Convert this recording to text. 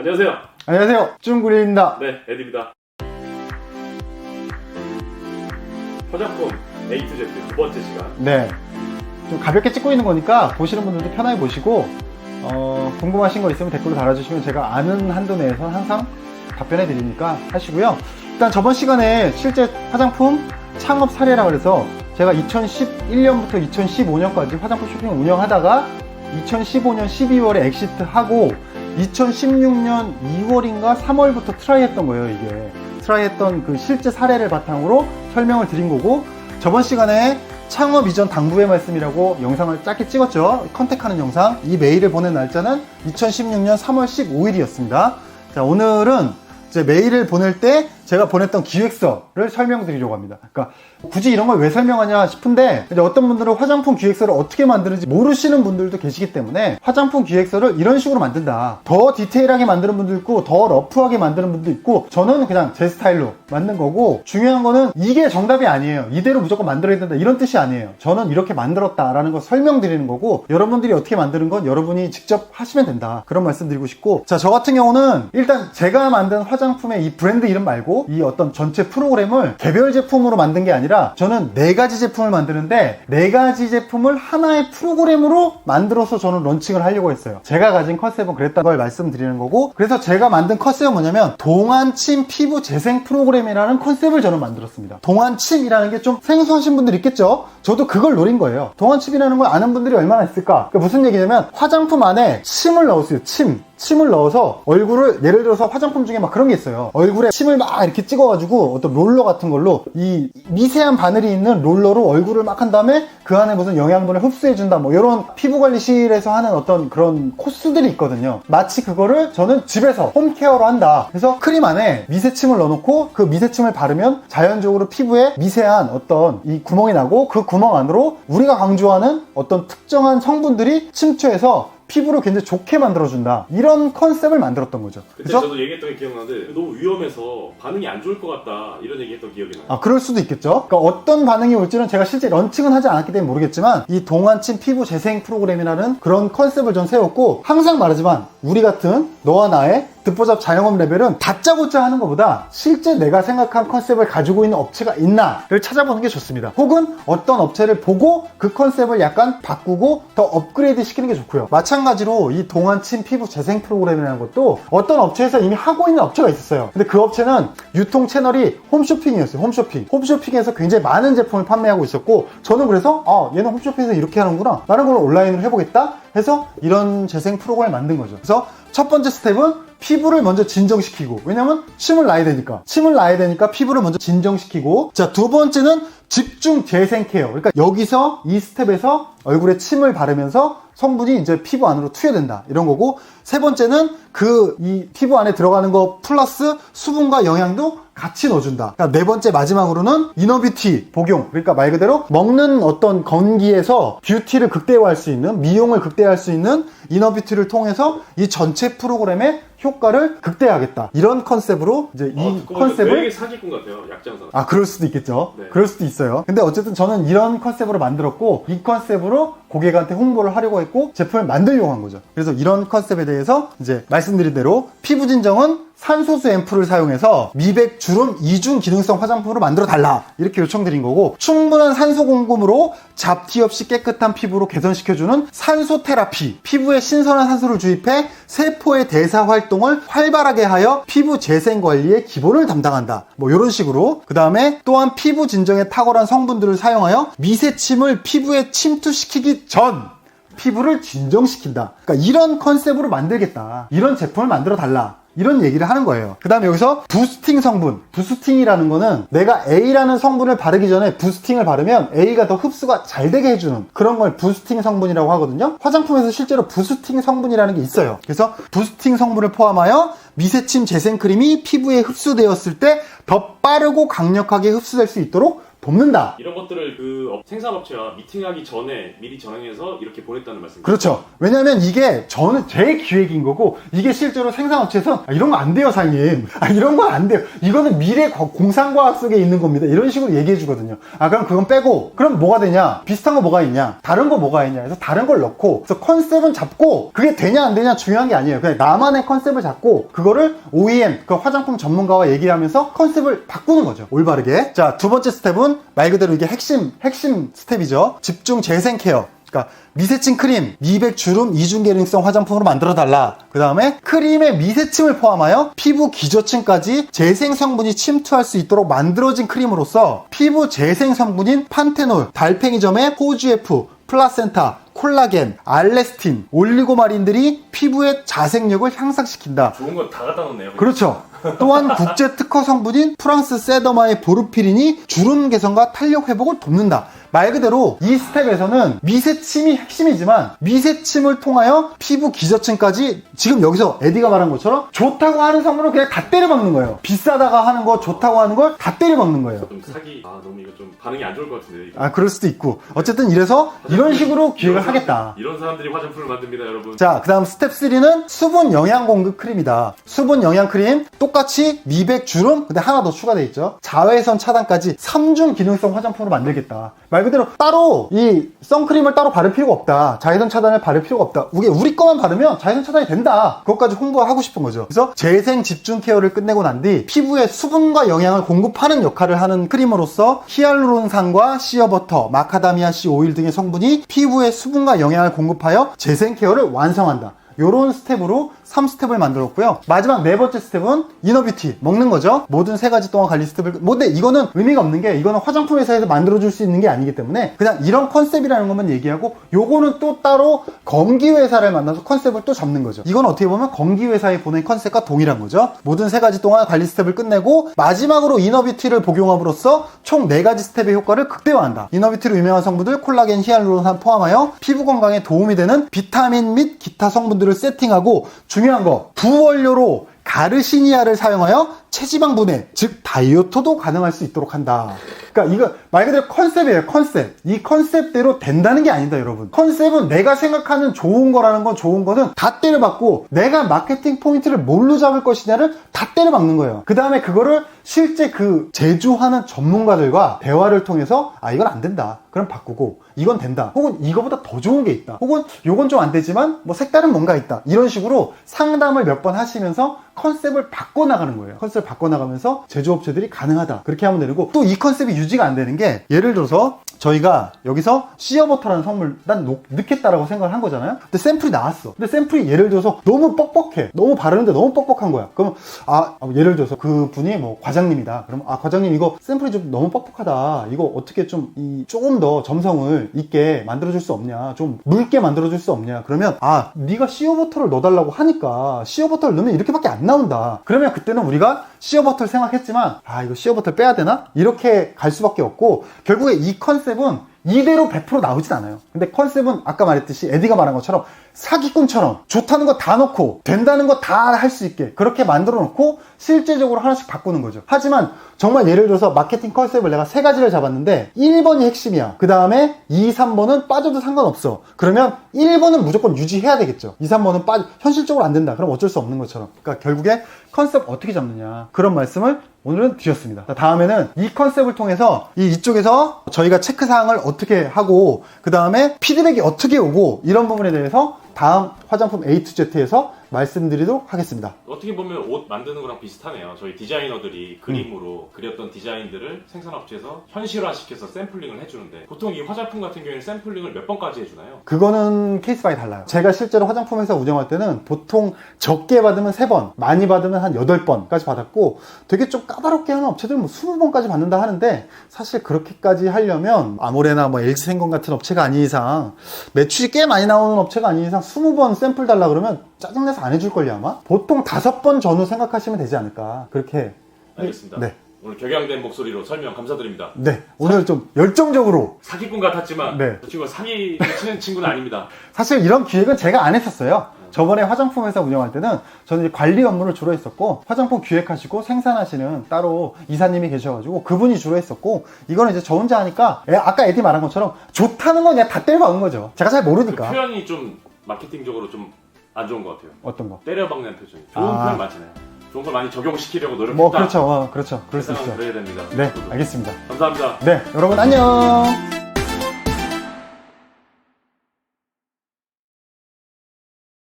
안녕하세요. 안녕하세요. 쭈구리입니다. 네, 에디입니다. 화장품 A to Z 두 번째 시간. 네. 좀 가볍게 찍고 있는 거니까 보시는 분들도 편하게 보시고 궁금하신 거 있으면 댓글로 달아주시면 제가 아는 한도 내에서 항상 답변해 드리니까 하시고요. 일단 저번 시간에 실제 화장품 창업 사례라 그래서 제가 2011년부터 2015년까지 화장품 쇼핑을 운영하다가 2015년 12월에 엑시트하고 2016년 2월인가 3월부터 트라이 했던 거예요. 이게 트라이 했던 그 실제 사례를 바탕으로 설명을 드린 거고, 저번 시간에 창업 이전 당부의 말씀이라고 영상을 짧게 찍었죠. 컨택하는 영상. 이 메일을 보낸 날짜는 2016년 3월 15일이었습니다. 자, 오늘은 이제 메일을 보낼 때 제가 보냈던 기획서를 설명드리려고 합니다. 그러니까 굳이 이런 걸 왜 설명하냐 싶은데, 이제 어떤 분들은 화장품 기획서를 어떻게 만드는지 모르시는 분들도 계시기 때문에 화장품 기획서를 이런 식으로 만든다, 더 디테일하게 만드는 분도 있고 더 러프하게 만드는 분도 있고, 저는 그냥 제 스타일로 만든 거고, 중요한 거는 이게 정답이 아니에요. 이대로 무조건 만들어야 된다 이런 뜻이 아니에요. 저는 이렇게 만들었다라는 걸 설명드리는 거고, 여러분들이 어떻게 만드는 건 여러분이 직접 하시면 된다, 그런 말씀 드리고 싶고, 자, 저 같은 경우는 일단 제가 만든 화장품의 이 브랜드 이름 말고 이 어떤 전체 프로그램을 개별 제품으로 만든 게 아니라, 저는 4가지 제품을 만드는데 4가지 제품을 하나의 프로그램으로 만들어서 저는 런칭을 하려고 했어요. 제가 가진 컨셉은 그랬다는 걸 말씀드리는 거고, 그래서 제가 만든 컨셉은 뭐냐면 동안침 피부 재생 프로그램이라는 컨셉을 저는 만들었습니다. 동안침이라는 게 좀 생소하신 분들 있겠죠? 저도 그걸 노린 거예요. 동안침이라는 걸 아는 분들이 얼마나 있을까? 그러니까 무슨 얘기냐면, 화장품 안에 침을 넣었어요. 침을 넣어서 얼굴을, 예를 들어서 화장품 중에 막 그런 게 있어요. 얼굴에 침을 막 이렇게 찍어가지고 어떤 롤러 같은 걸로, 이 미세한 바늘이 있는 롤러로 얼굴을 막 한 다음에 그 안에 무슨 영양분을 흡수해준다, 뭐 이런 피부관리실에서 하는 어떤 그런 코스들이 있거든요. 마치 그거를 저는 집에서 홈케어로 한다. 그래서 크림 안에 미세침을 넣어놓고 그 미세침을 바르면 자연적으로 피부에 미세한 어떤 이 구멍이 나고, 그 구멍 안으로 우리가 강조하는 어떤 특정한 성분들이 침투해서 피부를 굉장히 좋게 만들어준다, 이런 컨셉을 만들었던 거죠. 그때 저도 얘기했던 게 기억나는데, 너무 위험해서 반응이 안 좋을 것 같다 이런 얘기했던 기억이 나요. 아, 그럴 수도 있겠죠. 그러니까 어떤 반응이 올지는 제가 실제 런칭은 하지 않았기 때문에 모르겠지만, 이 동안침 피부 재생 프로그램이라는 그런 컨셉을 전 세웠고, 항상 말하지만 우리 같은 너와 나의 듣보잡 자영업 레벨은 다짜고짜 하는 것보다 실제 내가 생각한 컨셉을 가지고 있는 업체가 있나를 찾아보는 게 좋습니다. 혹은 어떤 업체를 보고 그 컨셉을 약간 바꾸고 더 업그레이드 시키는 게 좋고요. 마찬가지로 이 동안침 피부 재생 프로그램이라는 것도 어떤 업체에서 이미 하고 있는 업체가 있었어요. 근데 그 업체는 유통 채널이 홈쇼핑이었어요. 홈쇼핑에서 굉장히 많은 제품을 판매하고 있었고, 저는 그래서 얘는 홈쇼핑에서 이렇게 하는구나, 나는 걸 온라인으로 해보겠다 해서 이런 재생 프로그램을 만든 거죠. 그래서 첫 번째 스텝은 피부를 먼저 진정시키고, 왜냐면 침을 놔야 되니까 피부를 먼저 진정시키고, 자, 두 번째는 집중 재생 케어. 그러니까 여기서 이 스텝에서 얼굴에 침을 바르면서 성분이 이제 피부 안으로 투여된다, 이런 거고, 세 번째는 이 피부 안에 들어가는 거 플러스 수분과 영양도 같이 넣어준다. 그러니까 네 번째 마지막으로는 이너뷰티 복용. 그러니까 말 그대로 먹는 어떤 건기에서 뷰티를 극대화할 수 있는, 미용을 극대화할 수 있는 이너뷰티를 통해서 이 전체 프로그램의 효과를 극대화하겠다, 이런 컨셉으로 이제 이 컨셉을. 되게 사기꾼 같아요, 약장사. 아, 그럴 수도 있겠죠. 네. 그럴 수도 있어요. 근데 어쨌든 저는 이런 컨셉으로 만들었고, 이 컨셉으로 고객한테 홍보를 하려고 했고 제품을 만들려고 한 거죠. 그래서 이런 컨셉에 대해서 이제 말씀드린 대로 피부 진정은 산소수 앰플을 사용해서 미백, 주름, 이중 기능성 화장품으로 만들어 달라, 이렇게 요청드린 거고, 충분한 산소 공급으로 잡티 없이 깨끗한 피부로 개선시켜주는 산소 테라피, 피부에 신선한 산소를 주입해 세포의 대사 활동을 활발하게 하여 피부 재생 관리의 기본을 담당한다, 뭐 이런 식으로. 그 다음에 또한 피부 진정에 탁월한 성분들을 사용하여 미세침을 피부에 침투시키기 전 피부를 진정시킨다. 그러니까 이런 컨셉으로 만들겠다, 이런 제품을 만들어 달라, 이런 얘기를 하는 거예요. 그 다음에 여기서 부스팅 성분, 부스팅이라는 거는 내가 A라는 성분을 바르기 전에 부스팅을 바르면 A가 더 흡수가 잘 되게 해주는 그런 걸 부스팅 성분이라고 하거든요. 화장품에서 실제로 부스팅 성분이라는 게 있어요. 그래서 부스팅 성분을 포함하여 미세침 재생 크림이 피부에 흡수되었을 때 더 빠르고 강력하게 흡수될 수 있도록 돕는다. 이런 것들을 그 생산업체와 미팅하기 전에 미리 전행해서 이렇게 보냈다는 말씀이죠. 그렇죠. 왜냐면 이게 저는 제 기획인 거고, 이게 실제로 생산업체에서 이런 거 안 돼요, 사장님. 이런 거 안 돼요. 이거는 미래 공상과학 속에 있는 겁니다. 이런 식으로 얘기해 주거든요. 그럼 그건 빼고, 그럼 뭐가 되냐? 비슷한 거 뭐가 있냐? 다른 거 뭐가 있냐? 그래서 다른 걸 넣고, 그래서 컨셉은 잡고, 그게 되냐 안 되냐 중요한 게 아니에요. 그냥 나만의 컨셉을 잡고, 그거를 OEM, 그 화장품 전문가와 얘기하면서 컨셉을 바꾸는 거죠. 올바르게. 자, 두 번째 스텝은 말 그대로 이게 핵심 스텝이죠. 집중 재생 케어. 그러니까 미세침 크림, 미백 주름 이중 계층성 화장품으로 만들어 달라. 그 다음에 크림의 미세침을 포함하여 피부 기저층까지 재생 성분이 침투할 수 있도록 만들어진 크림으로서 피부 재생 성분인 판테놀, 달팽이점의 호주에프, 플라센타, 콜라겐, 알레스틴, 올리고마린들이 피부의 자생력을 향상시킨다. 좋은 건 다 갖다 놓네요. 그렇죠. 또한 국제 특허 성분인 프랑스 세더마의 보르피린이 주름 개선과 탄력 회복을 돕는다. 말 그대로 이 스텝에서는 미세침이 핵심이지만 미세침을 통하여 피부 기저층까지 지금 여기서 에디가 말한 것처럼 좋다고 하는 성분을 그냥 다 때려박는 거예요. 비싸다가 하는 거, 좋다고 하는 걸 다 때려박는 거예요. 좀 너무 이거 좀 반응이 안 좋을 것 같은데. 이거. 그럴 수도 있고. 어쨌든 이래서 이런 식으로 기획을 하겠다. 이런 사람들이 화장품을 만듭니다, 여러분. 자, 그 다음 스텝 3는 수분 영양 공급 크림이다. 수분 영양 크림 똑같이 미백 주름, 근데 하나 더 추가되어 있죠. 자외선 차단까지 3중 기능성 화장품으로 만들겠다. 말 그대로 따로 이 선크림을 따로 바를 필요가 없다. 자외선 차단을 바를 필요가 없다. 우리 거만 바르면 자외선 차단이 된다. 그것까지 홍보하고 싶은 거죠. 그래서 재생 집중 케어를 끝내고 난 뒤 피부에 수분과 영양을 공급하는 역할을 하는 크림으로서 히알루론산과 시어버터, 마카다미아 씨 오일 등의 성분이 피부에 수분과 영양을 공급하여 재생 케어를 완성한다. 요런 스텝으로 3스텝을 만들었고요. 마지막 네 번째 스텝은 이너뷰티, 먹는 거죠. 모든 세 가지 동안 관리 스텝을. 근데 이거는 의미가 없는 게, 이거는 화장품 회사에서 만들어줄 수 있는 게 아니기 때문에 그냥 이런 컨셉이라는 것만 얘기하고, 요거는 또 따로 검기 회사를 만나서 컨셉을 또 잡는 거죠. 이건 어떻게 보면 검기 회사에 보낸 컨셉과 동일한 거죠. 모든 세 가지 동안 관리 스텝을 끝내고 마지막으로 이너뷰티를 복용함으로써 총 4가지 스텝의 효과를 극대화한다. 이너뷰티로 유명한 성분들 콜라겐, 히알루론산 포함하여 피부 건강에 도움이 되는 비타민 및 기타 성분들을 세팅하고, 중요한 거, 부원료로 가르시니아를 사용하여 체지방 분해, 즉 다이어트도 가능할 수 있도록 한다. 그러니까 이거 말 그대로 컨셉이에요. 컨셉. 이 컨셉대로 된다는 게 아니다, 여러분. 컨셉은 내가 생각하는 좋은 거라는 건, 좋은 거는 다 때려박고, 내가 마케팅 포인트를 뭘로 잡을 것이냐를 다 때려박는 거예요. 그 다음에 그거를 실제 그 제조하는 전문가들과 대화를 통해서 이건 안 된다, 그럼 바꾸고, 이건 된다, 혹은 이거보다 더 좋은 게 있다, 혹은 요건 좀 안 되지만 뭐 색다른 뭔가 있다, 이런 식으로 상담을 몇 번 하시면서 컨셉을 바꿔나가는 거예요. 컨셉을 바꿔나가면서 제조업체들이 가능하다, 그렇게 하면 되고, 또 이 컨셉이 유지가 안 되는 게, 예를 들어서 저희가 여기서 시어버터라는 성분을 난 넣겠다라고 생각을 한 거잖아요. 근데 샘플이 나왔어. 근데 샘플이 예를 들어서 너무 뻑뻑해. 너무 바르는데 너무 뻑뻑한 거야. 그럼 예를 들어서 그 분이 뭐 과장님이다. 그러면 과장님, 이거 샘플이 좀 너무 뻑뻑하다. 이거 어떻게 조금 더 점성을 있게 만들어줄 수 없냐, 좀 묽게 만들어줄 수 없냐. 그러면 네가 시어버터를 넣어달라고 하니까 시어버터를 넣으면 이렇게밖에 안 나온다. 그러면 그때는 우리가 시어버터를 생각했지만 이거 시어버터 빼야 되나? 이렇게 갈 수밖에 없고, 결국에 이 컨셉은 이대로 100% 나오진 않아요. 근데 컨셉은 아까 말했듯이 에디가 말한 것처럼 사기꾼처럼 좋다는 거 다 넣고 된다는 거 다 할 수 있게 그렇게 만들어 놓고 실제적으로 하나씩 바꾸는 거죠. 하지만 정말 예를 들어서 마케팅 컨셉을 내가 3가지를 잡았는데 1번이 핵심이야. 그 다음에 2, 3번은 빠져도 상관없어. 그러면 1번은 무조건 유지해야 되겠죠. 2, 3번은 현실적으로 안 된다. 그럼 어쩔 수 없는 것처럼. 그러니까 결국에 컨셉 어떻게 잡느냐, 그런 말씀을 오늘은 드렸습니다. 다음에는 이 컨셉을 통해서 이쪽에서 저희가 체크사항을 어떻게 하고, 그 다음에 피드백이 어떻게 오고, 이런 부분에 대해서 다음 화장품 A to Z에서 말씀드리도록 하겠습니다. 어떻게 보면 옷 만드는 거랑 비슷하네요. 저희 디자이너들이 그림으로 그렸던 디자인들을 생산업체에서 현실화시켜서 샘플링을 해주는데, 보통 이 화장품 같은 경우에는 샘플링을 몇 번까지 해주나요? 그거는 케이스 바이 달라요. 제가 실제로 화장품 회사 운영할 때는 보통 적게 받으면 3번, 많이 받으면 한 8번까지 받았고, 되게 좀 까다롭게 하는 업체들은 뭐 20번까지 받는다 하는데, 사실 그렇게까지 하려면 아모레나 뭐 LG생건 같은 업체가 아닌 이상, 매출이 꽤 많이 나오는 업체가 아닌 이상 20번 샘플 달라 그러면 짜증내서 안 해줄걸요, 아마? 보통 5번 전후 생각하시면 되지 않을까, 그렇게. 알겠습니다. 네. 오늘 격양된 목소리로 설명 감사드립니다. 네, 오늘 좀 열정적으로. 사기꾼 같았지만, 네. 저 친구가 사기 치는 친구는 아닙니다. 사실 이런 기획은 제가 안 했었어요. 저번에 화장품 회사 운영할 때는 저는 이제 관리 업무를 주로 했었고, 화장품 기획하시고 생산하시는 따로 이사님이 계셔가지고 그분이 주로 했었고, 이거는 이제 저 혼자 하니까 아까 에디 말한 것처럼 좋다는 건 그냥 다 때려박은 거죠. 제가 잘 그 모르니까. 표현이 좀 마케팅적으로 좀 안 좋은 것 같아요. 어떤 거? 때려박는 표정이. 좋은 아. 표현 많잖아요. 좋은 걸 많이 적용시키려고 노력했다. 뭐 그렇죠. 그렇죠. 그럴 수 세상은 있죠. 그래야 됩니다. 네, 알겠습니다. 감사합니다. 네, 여러분 안녕.